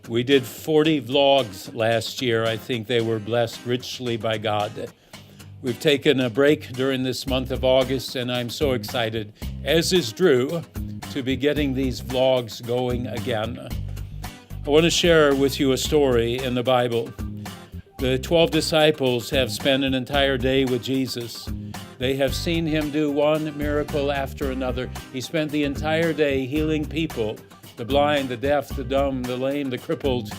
We did 40 vlogs last year. I think they were blessed richly by God. We've taken a break during this month of August, and I'm so excited, as is Drew, to be getting these vlogs going again. I want to share with you a story in the Bible. The 12 disciples have spent an entire day with Jesus. They have seen him do one miracle after another. He spent the entire day healing people, the blind, the deaf, the dumb, the lame, the crippled.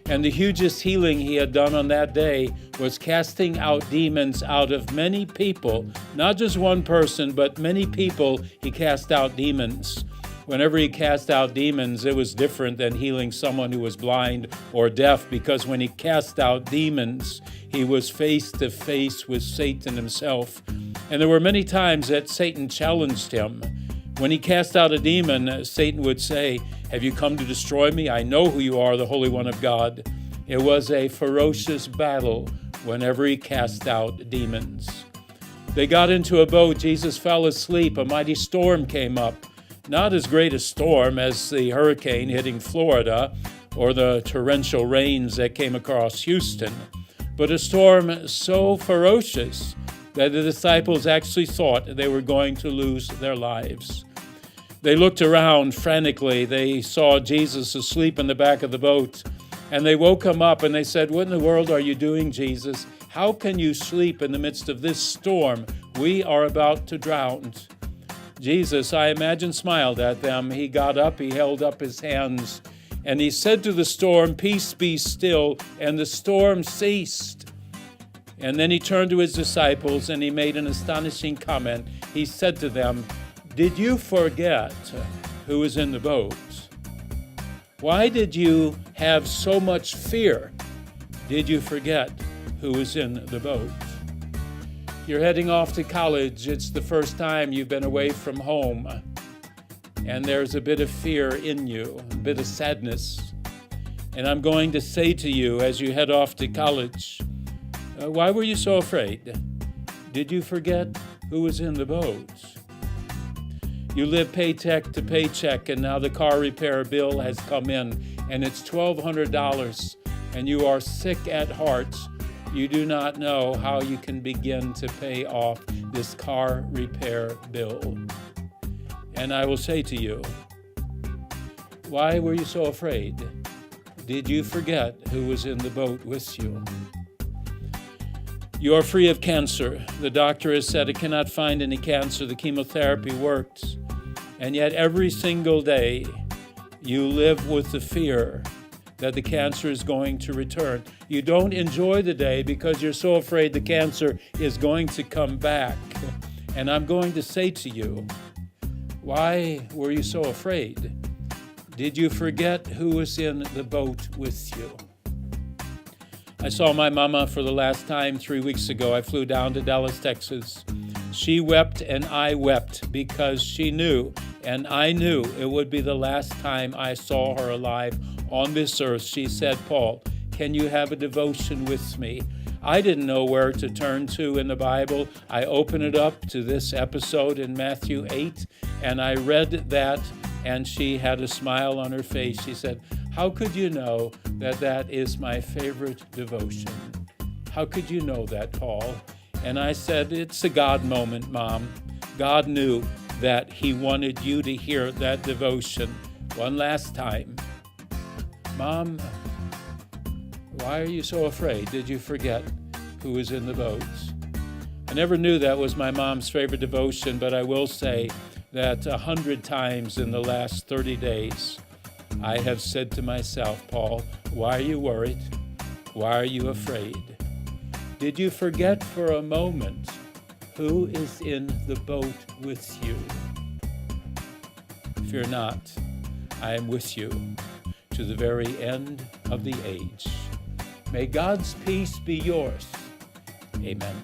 And the hugest healing he had done on that day was casting out demons out of many people. Not just one person, but many people he cast out demons. Whenever he cast out demons, it was different than healing someone who was blind or deaf, because when he cast out demons, he was face to face with Satan himself. And there were many times that Satan challenged him. When he cast out a demon, Satan would say, "Have you come to destroy me? I know who you are, the Holy One of God." It was a ferocious battle whenever he cast out demons. They got into a boat. Jesus fell asleep. A mighty storm came up. Not as great a storm as the hurricane hitting Florida or the torrential rains that came across Houston, but a storm so ferocious that the disciples actually thought they were going to lose their lives. They looked around frantically. They saw Jesus asleep in the back of the boat, and they woke him up and they said, "What in the world are you doing, Jesus? How can you sleep in the midst of this storm? We are about to drown." Jesus, I imagine, smiled at them. He got up, he held up his hands, and he said to the storm, "Peace, be still," and the storm ceased. And then he turned to his disciples and he made an astonishing comment. He said to them, "Did you forget who was in the boat? Why did you have so much fear? Did you forget who was in the boat?" You're heading off to college. It's the first time you've been away from home. And there's a bit of fear in you, a bit of sadness. And I'm going to say to you as you head off to college, why were you so afraid? Did you forget who was in the boat? You live paycheck to paycheck, and now the car repair bill has come in, and it's $1,200, and you are sick at heart. You do not know how you can begin to pay off this car repair bill. And I will say to you, why were you so afraid? Did you forget who was in the boat with you? You are free of cancer. The doctor has said it cannot find any cancer. The chemotherapy works. And yet every single day you live with the fear that the cancer is going to return. You don't enjoy the day because you're so afraid the cancer is going to come back. And I'm going to say to you, why were you so afraid? Did you forget who was in the boat with you? I saw my mama for the last time 3 weeks ago. I flew down to Dallas, Texas. She wept and I wept because she knew, and I knew it would be the last time I saw her alive on this earth. She said, "Paul, can you have a devotion with me?" I didn't know where to turn to in the Bible. I opened it up to this episode in Matthew 8, and I read that, and she had a smile on her face. She said, "How could you know that that is my favorite devotion? How could you know that, Paul?" And I said, "It's a God moment, Mom. God knew that he wanted you to hear that devotion one last time. Mom, why are you so afraid? Did you forget who was in the boat?" I never knew that was my mom's favorite devotion, but I will say that 100 times in the last 30 days, I have said to myself, "Paul, why are you worried? Why are you afraid? Did you forget for a moment who is in the boat with you?" Fear not, I am with you to the very end of the age. May God's peace be yours. Amen.